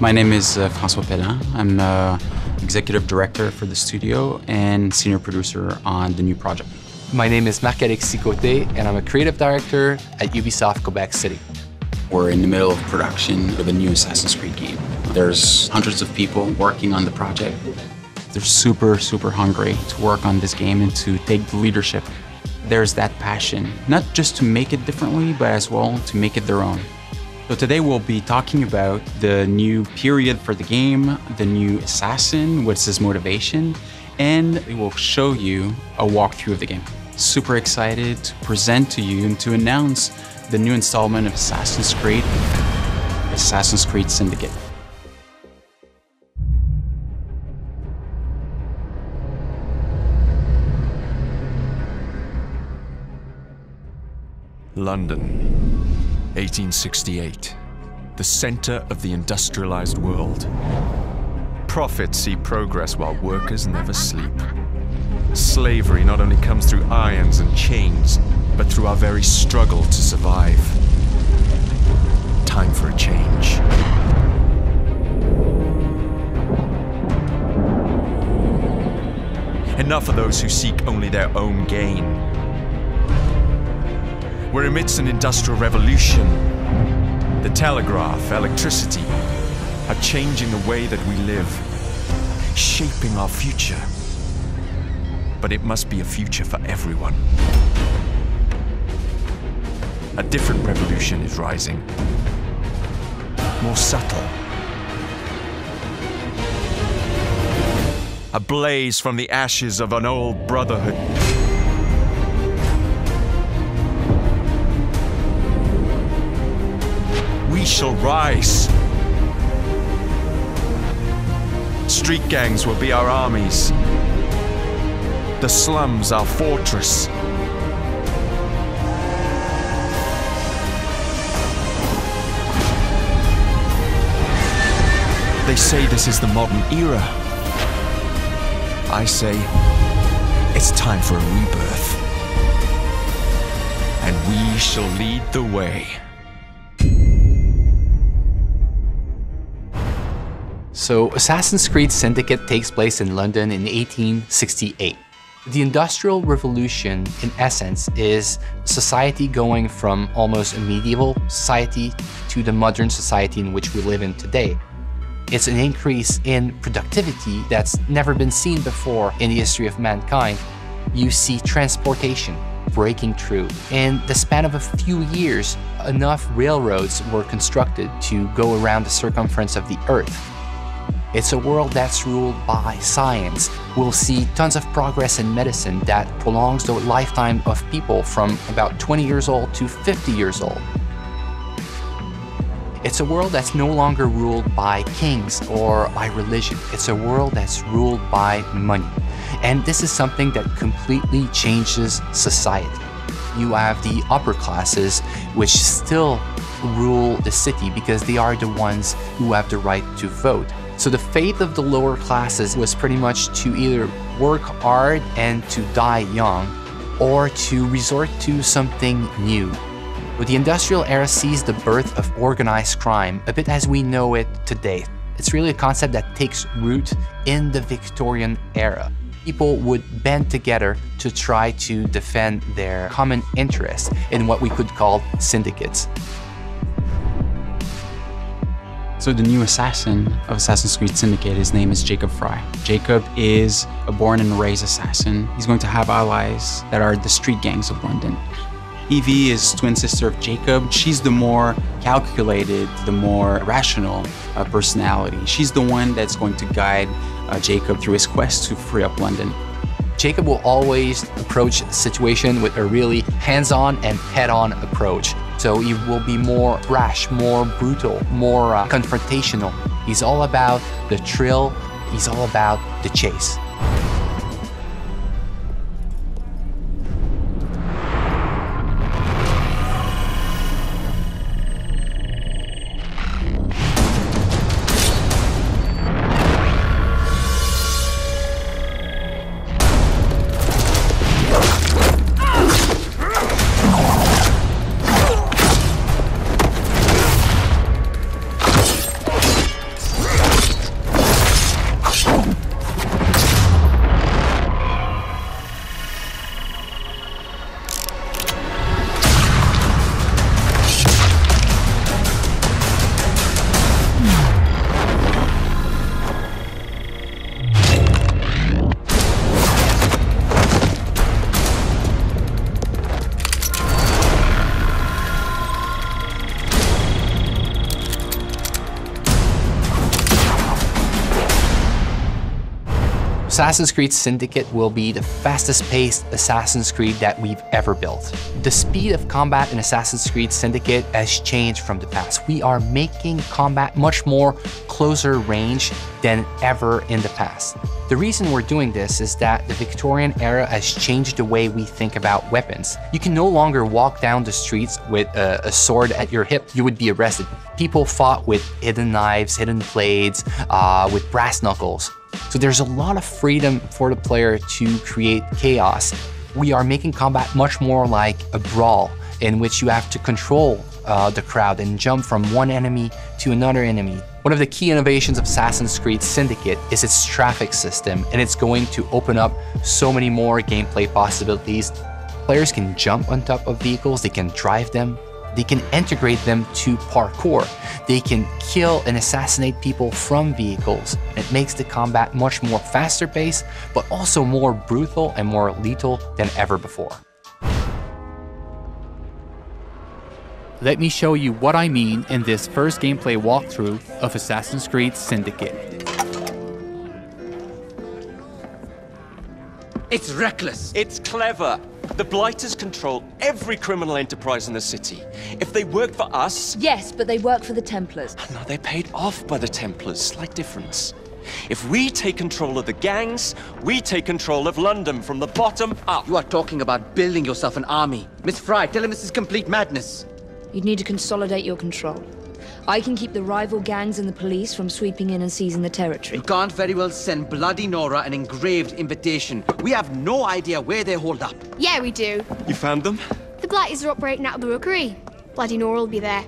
My name is François Pellin. I'm executive director for the studio and senior producer on the new project. My name is Marc-Alexis Côté, and I'm a creative director at Ubisoft Quebec City. We're in the middle of production of a new Assassin's Creed game. There's hundreds of people working on the project. They're super hungry to work on this game and to take the leadership. There's that passion, not just to make it differently, but as well to make it their own. So today we'll be talking about the new period for the game, the new assassin, what's his motivation, and we will show you a walkthrough of the game. Super excited to present to you and to announce the new installment of Assassin's Creed Syndicate. London, 1868, the center of the industrialized world. Profits see progress while workers never sleep. Slavery not only comes through irons and chains, but through our very struggle to survive. Time for a change. Enough of those who seek only their own gain. We're amidst an industrial revolution. The telegraph, electricity, are changing the way that we live, shaping our future. But it must be a future for everyone. A different revolution is rising, more subtle. A blaze from the ashes of an old brotherhood. We shall rise. Street gangs will be our armies. The slums our fortress. They say this is the modern era. I say it's time for a rebirth. And we shall lead the way. So, Assassin's Creed Syndicate takes place in London in 1868. The Industrial Revolution, in essence, is society going from almost a medieval society to the modern society in which we live in today. It's an increase in productivity that's never been seen before in the history of mankind. You see transportation breaking through. In the span of a few years, enough railroads were constructed to go around the circumference of the Earth. It's a world that's ruled by science. We'll see tons of progress in medicine that prolongs the lifetime of people from about 20 years old to 50 years old. It's a world that's no longer ruled by kings or by religion. It's a world that's ruled by money. And this is something that completely changes society. You have the upper classes, which still rule the city because they are the ones who have the right to vote. So the fate of the lower classes was pretty much to either work hard and to die young, or to resort to something new. But the industrial era sees the birth of organized crime, a bit as we know it today. It's really a concept that takes root in the Victorian era. People would band together to try to defend their common interests in what we could call syndicates. So the new assassin of Assassin's Creed Syndicate, his name is Jacob Frye. Jacob is a born and raised assassin. He's going to have allies that are the street gangs of London. Evie is twin sister of Jacob. She's the more calculated, the more rational personality. She's the one that's going to guide Jacob through his quest to free up London. Jacob will always approach the situation with a really hands-on and head-on approach. So he will be more brash, more brutal, more confrontational. He's all about the thrill. He's all about the chase. Assassin's Creed Syndicate will be the fastest-paced Assassin's Creed that we've ever built. The speed of combat in Assassin's Creed Syndicate has changed from the past. We are making combat much more closer range than ever in the past. The reason we're doing this is that the Victorian era has changed the way we think about weapons. You can no longer walk down the streets with a sword at your hip. You would be arrested. People fought with hidden knives, hidden blades, with brass knuckles. So there's a lot of freedom for the player to create chaos. We are making combat much more like a brawl in which you have to control the crowd and jump from one enemy to another enemy. One of the key innovations of Assassin's Creed Syndicate is its traffic system, and it's going to open up so many more gameplay possibilities. Players can jump on top of vehicles, they can drive them, they can integrate them to parkour. They can kill and assassinate people from vehicles. It makes the combat much more faster paced, but also more brutal and more lethal than ever before. Let me show you what I mean in this first gameplay walkthrough of Assassin's Creed Syndicate. It's reckless. It's clever. The Blighters control every criminal enterprise in the city. If they work for us... Yes, but they work for the Templars. No, they're paid off by the Templars. Slight difference. If we take control of the gangs, we take control of London from the bottom up. You are talking about building yourself an army. Miss Fry, tell him this is complete madness. You'd need to consolidate your control. I can keep the rival gangs and the police from sweeping in and seizing the territory. You can't very well send Bloody Nora an engraved invitation. We have no idea where they hold up. Yeah, we do. You found them? The Blighters are operating out of the rookery. Bloody Nora will be there.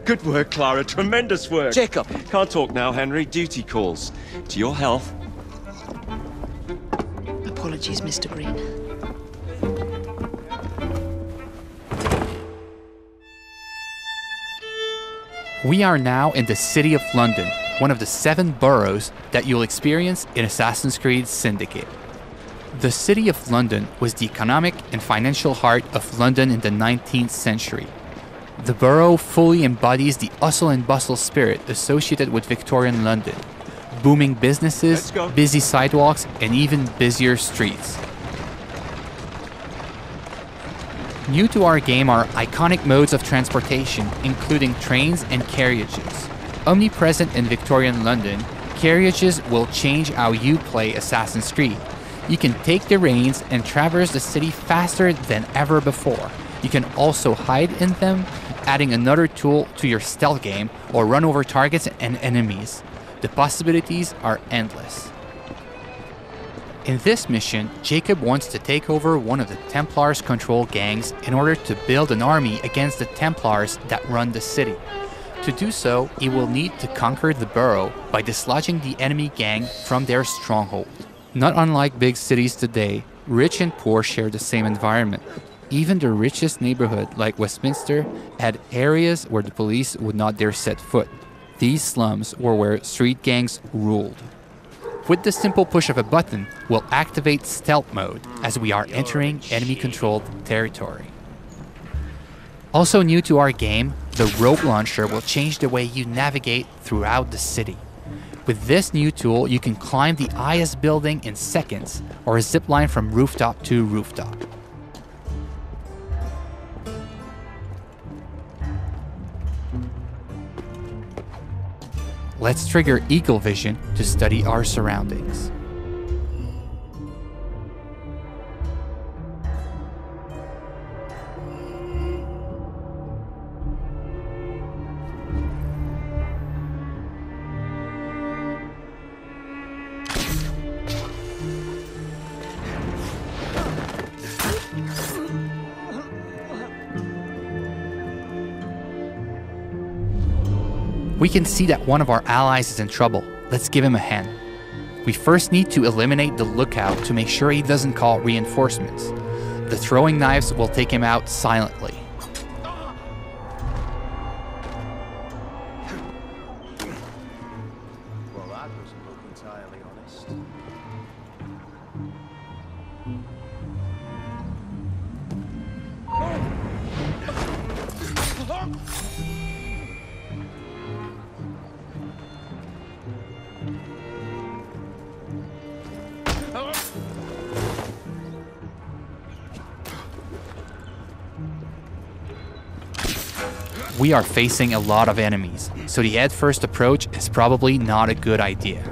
Good work, Clara. Tremendous work. Jacob. Can't talk now, Henry. Duty calls. To your health. Apologies, Mr. Green. We are now in the city of London, one of the 7 boroughs that you'll experience in Assassin's Creed Syndicate. The city of London was the economic and financial heart of London in the 19th century. The borough fully embodies the hustle and bustle spirit associated with Victorian London. Booming businesses, busy sidewalks, and even busier streets. New to our game are iconic modes of transportation, including trains and carriages. Omnipresent in Victorian London, carriages will change how you play Assassin's Creed. You can take the reins and traverse the city faster than ever before. You can also hide in them, adding another tool to your stealth game, or run over targets and enemies. The possibilities are endless. In this mission, Jacob wants to take over one of the Templars' control gangs in order to build an army against the Templars that run the city. To do so, he will need to conquer the borough by dislodging the enemy gang from their stronghold. Not unlike big cities today, rich and poor share the same environment. Even the richest neighborhood, like Westminster, had areas where the police would not dare set foot. These slums were where street gangs ruled. With the simple push of a button, we'll activate stealth mode as we are entering enemy-controlled territory. Also new to our game, the rope launcher will change the way you navigate throughout the city. With this new tool, you can climb the highest building in seconds, or zip line from rooftop to rooftop. Let's trigger Eagle Vision to study our surroundings. We can see that one of our allies is in trouble. Let's give him a hand. We first need to eliminate the lookout to make sure he doesn't call reinforcements. The throwing knives will take him out silently. Well, that doesn't look entirely honest. We are facing a lot of enemies, so the head-first approach is probably not a good idea.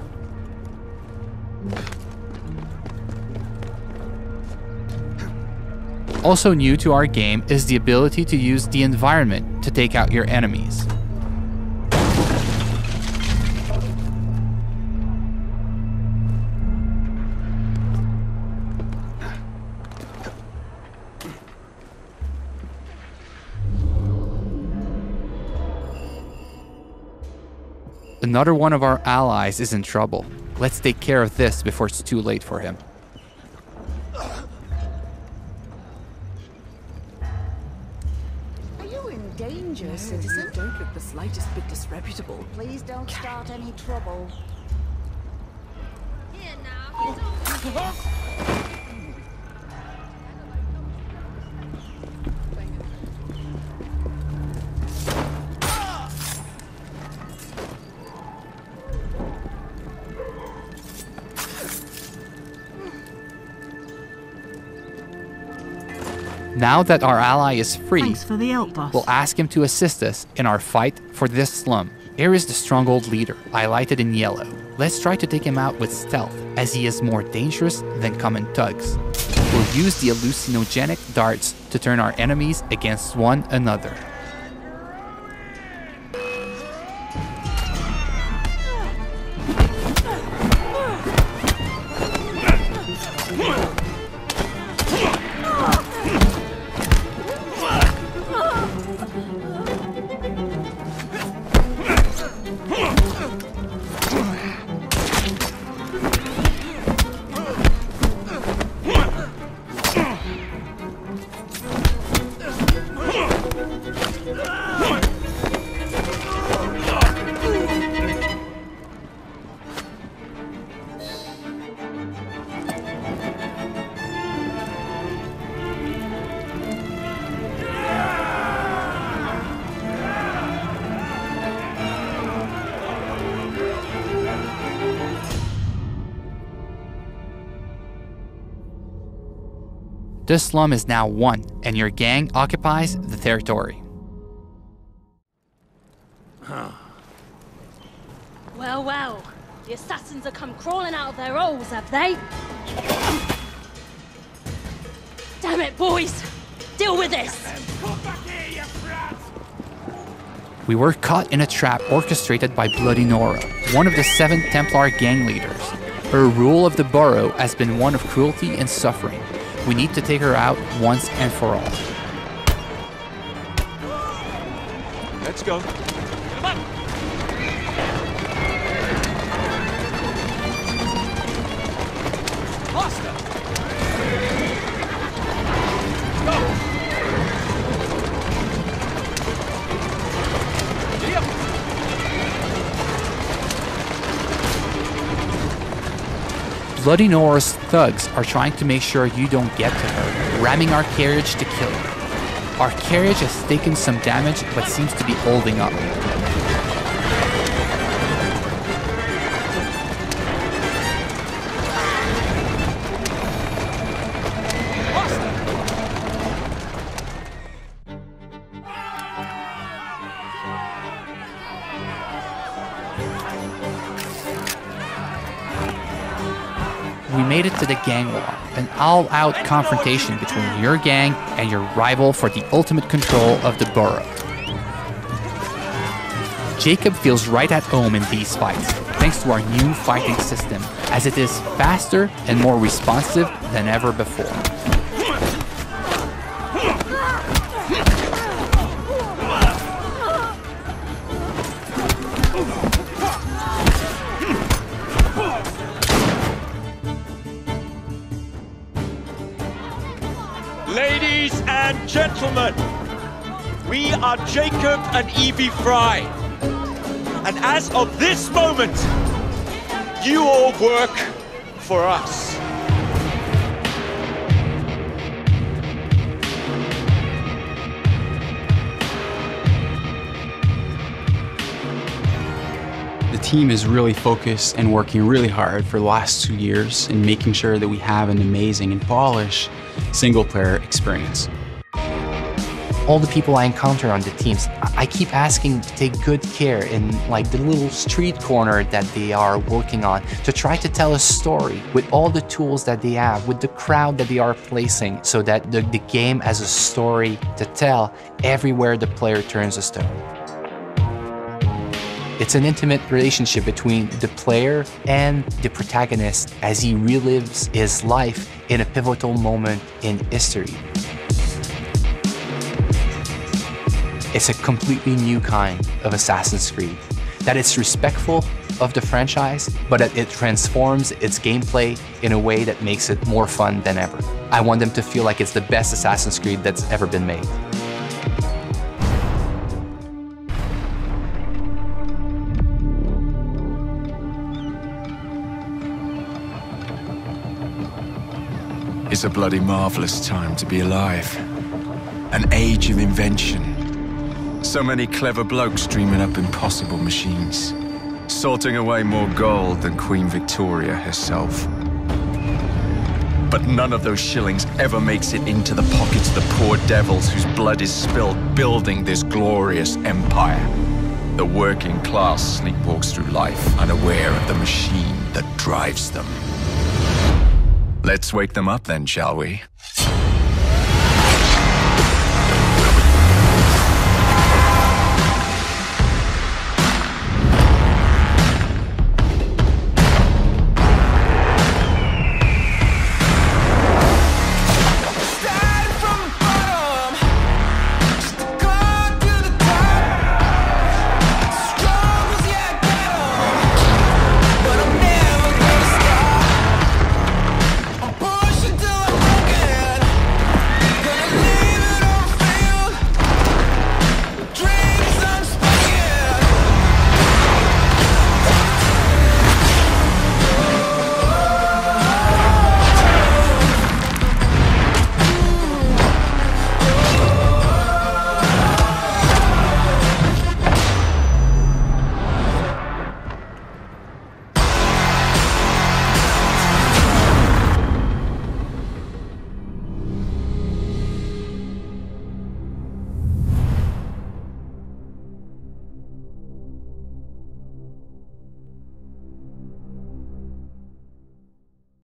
Also new to our game is the ability to use the environment to take out your enemies. Another one of our allies is in trouble. Let's take care of this before it's too late for him. Are you in danger, citizen? Don't look the slightest bit disreputable. Please don't start any trouble. Here now. Now that our ally is free, Thanks for the help, boss. we'll ask him to assist us in our fight for this slum. Here is the stronghold leader, highlighted in yellow. Let's try to take him out with stealth, as he is more dangerous than common thugs. We'll use the hallucinogenic darts to turn our enemies against one another. This slum is now won, and your gang occupies the territory. Well, well, the assassins have come crawling out of their holes, have they? Damn it, boys! Deal with this! We were caught in a trap orchestrated by Bloody Nora, one of the 7 Templar gang leaders. Her rule of the borough has been one of cruelty and suffering. We need to take her out once and for all. Let's go. Come on. Faster. Go. Yep. Bloody Nora's thugs are trying to make sure you don't get to her, ramming our carriage to kill her. Our carriage has taken some damage but seems to be holding up. We made it to the gang war, an all-out confrontation between your gang and your rival for the ultimate control of the borough. Jacob feels right at home in these fights, thanks to our new fighting system, as it is faster and more responsive than ever before. Ladies and gentlemen, we are Jacob and Evie Fry. And as of this moment, you all work for us. The team is really focused and working really hard for the last 2 years in making sure that we have an amazing and polished single-player experience. All the people I encounter on the teams, I keep asking to take good care in like the little street corner that they are working on, to try to tell a story with all the tools that they have, with the crowd that they are placing, so that the game has a story to tell everywhere the player turns a stone. It's an intimate relationship between the player and the protagonist as he relives his life in a pivotal moment in history. It's a completely new kind of Assassin's Creed, that it's respectful of the franchise, but that it transforms its gameplay in a way that makes it more fun than ever. I want them to feel like it's the best Assassin's Creed that's ever been made. It's a bloody marvelous time to be alive. An age of invention. So many clever blokes dreaming up impossible machines, sorting away more gold than Queen Victoria herself. But none of those shillings ever makes it into the pockets of the poor devils whose blood is spilled building this glorious empire. The working class sleepwalks through life, unaware of the machine that drives them. Let's wake them up then, shall we?